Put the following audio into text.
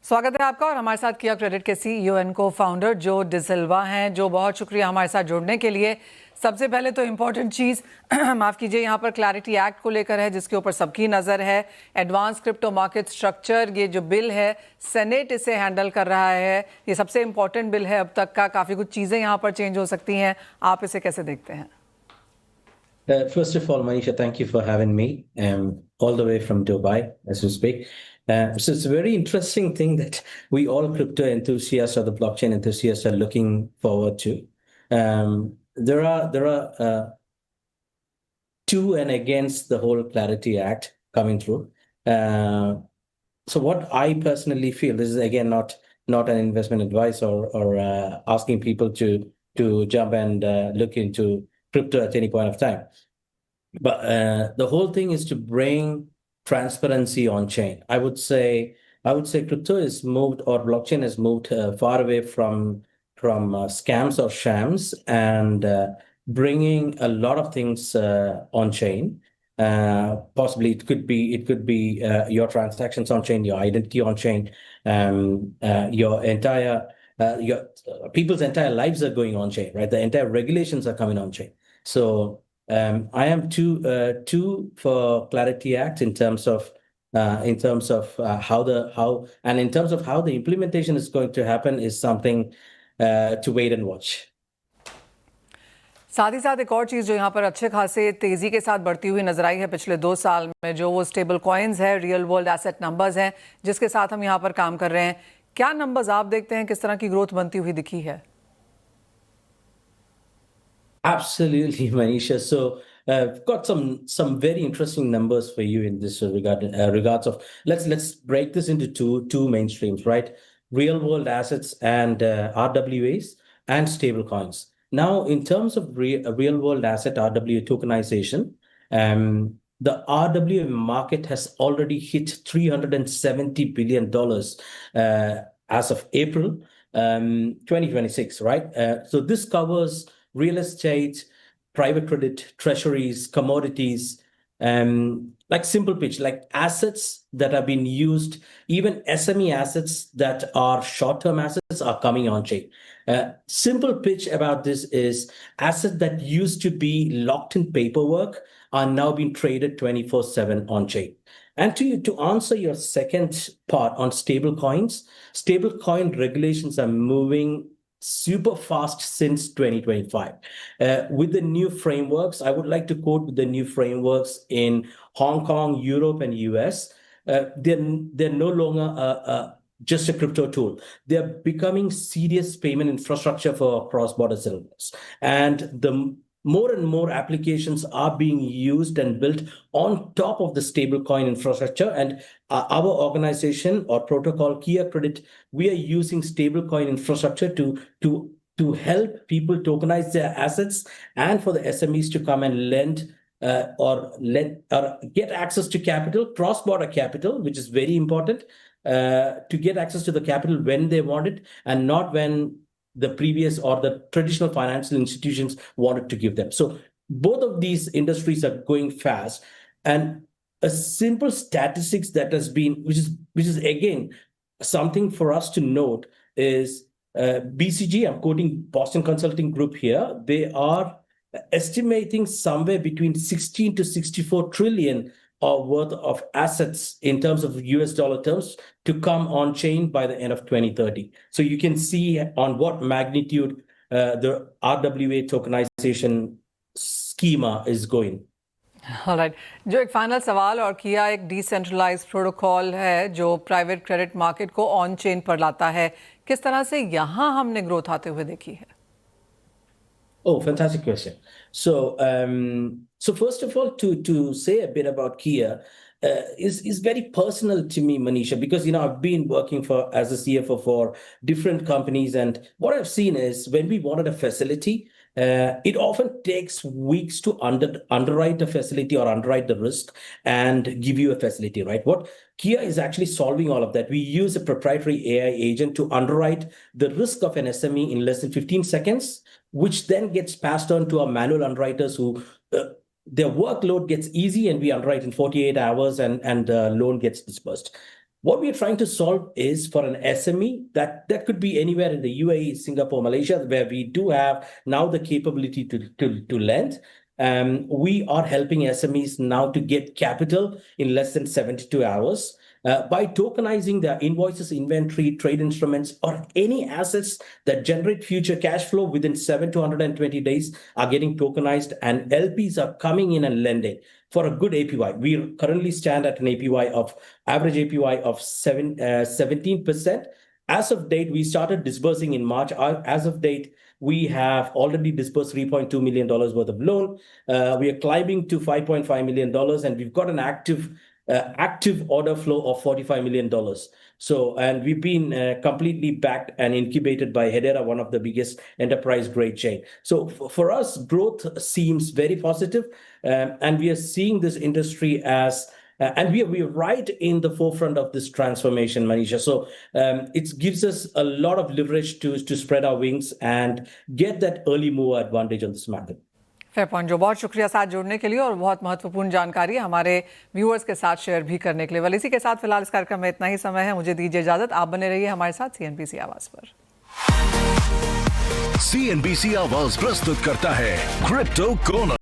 स्वागत है आपका और हमारे साथ किया क्रेडिट के सीईओ एंड को फाउंडर जो डिसिल्वा हैं। जो बहुत शुक्रिया हमारे साथ जुड़ने के लिए। सबसे पहले तो इम्पोर्टेंट चीज़ माफ़ कीजिए, यहाँ पर क्लैरिटी एक्ट को लेकर है जिसके ऊपर सबकी नज़र है। एडवांस क्रिप्टो मार्केट स्ट्रक्चर, ये जो बिल है सेनेट इसे हैंडल कर रहा है। ये सबसे इम्पोर्टेंट बिल है अब तक का। काफ़ी कुछ चीज़ें यहाँ पर चेंज हो सकती हैं, आप इसे कैसे देखते हैं? First of all, Manisha, thank you for having me all the way from Dubai, as we speak. So it's a very interesting thing that we all crypto enthusiasts or the blockchain enthusiasts are looking forward to. There are to and against the whole Clarity Act coming through. So what I personally feel, this is again not an investment advice or asking people to jump and look into crypto at any point of time. But the whole thing is to bring transparency on chain. I would say crypto is moved, or blockchain has moved far away from scams or shams, and bringing a lot of things on chain. Possibly it could be your transactions on chain, your identity on chain, your entire your people's entire lives are going on chain, right? The entire regulations are coming on chain. So I am too for Clarity Act in terms of how and in terms of how the implementation is going to happen is something to wait and watch. साथ ही साथ एक और चीज़ जो यहाँ पर अच्छे खासे तेज़ी के साथ बढ़ती हुई नजर आई है पिछले 2 साल में, जो वो स्टेबल कॉइन्स है, रियल वर्ल्ड एसेट नंबर्स हैं, जिसके साथ हम यहाँ पर काम कर रहे हैं। क्या नंबर्स आप देखते हैं, किस तरह की ग्रोथ बनती हुई दिखी है? Absolutely, Manisha. So I've got some very interesting numbers for you in this regards of let's break this into two mainstreams, right? Real world assets and RWAs and stable coins. Now, in terms of real world asset RWA tokenization, the RWA market has already hit $370 billion as of April 2026, right? So this covers real estate, private credit, treasuries, commodities, like simple pitch, like assets that have been used, even SME assets that are short-term assets are coming on chain. Simple pitch about this is assets that used to be locked in paperwork are now being traded 24/7 on chain. And to answer your second part on stable coins, stable coin regulations are moving super fast since 2025. With the new frameworks, I would like to quote the new frameworks in Hong Kong, Europe, and US. They're no longer just a crypto tool. They're becoming serious payment infrastructure for cross-border settlements. And the more and more applications are being used and built on top of the stablecoin infrastructure. And our organization or protocol, Kia Credit, we are using stablecoin infrastructure to help people tokenize their assets and for the SMEs to come and lend or get access to capital, cross-border capital, which is very important, to get access to the capital when they want it and not when the previous or the traditional financial institutions wanted to give them. So both of these industries are going fast. And a simple statistics that has been, which is again something for us to note, is BCG, I'm quoting Boston Consulting Group here, they are estimating somewhere between 16 to 64 trillion worth of assets in terms of US dollar terms to come on chain by the end of 2030. So you can see on what magnitude the RWA tokenization schema is going. All right. जो एक final सवाल और किया, एक decentralised protocol है जो private credit market को on chain पर लाता है, किस तरह से यहाँ हमने ग्रोथ आते हुए देखी है? Oh, fantastic question. So first of all, to say a bit about Kia is very personal to me, Manisha, because I've been working as a CFO for different companies, and what I've seen is when we wanted a facility, it often takes weeks to underwrite a facility or underwrite the risk and give you a facility, right? What Kia is actually solving all of that. We use a proprietary AI agent to underwrite the risk of an SME in less than 15 seconds, which then gets passed on to our manual underwriters who their workload gets easy, and we underwrite in 48 hours and the loan gets disbursed. What we are trying to solve is for an SME that could be anywhere in the UAE, Singapore, Malaysia, where we do have now the capability to lend. We are helping SMEs now to get capital in less than 72 hours. By tokenizing their invoices, inventory, trade instruments, or any assets that generate future cash flow within 7 to 120 days are getting tokenized, and LPs are coming in and lending for a good APY. We currently stand at an average APY of 17%. As of date, we started disbursing in March. As of date, we have already disbursed $3.2 million worth of loan. We are climbing to $5.5 million, and we've got an active order flow of $45 million. So, and we've been completely backed and incubated by Hedera, one of the biggest enterprise grade chain. So for us, growth seems very positive, and we are seeing this industry as and we are right in the forefront of this transformation, Manisha. So it gives us a lot of leverage to spread our wings and get that early mover advantage on this market. Fair point जो, बहुत शुक्रिया साथ जुड़ने के लिए और बहुत महत्वपूर्ण जानकारी हमारे व्यूअर्स के साथ शेयर भी करने के लिए। वेल, इसी के साथ फिलहाल इस कार्यक्रम में इतना ही समय है, मुझे दीजिए इजाजत। आप बने रहिए हमारे साथ CNBC आवाज पर। CNBC आवाज प्रस्तुत करता है क्रिप्टो कोर्नर।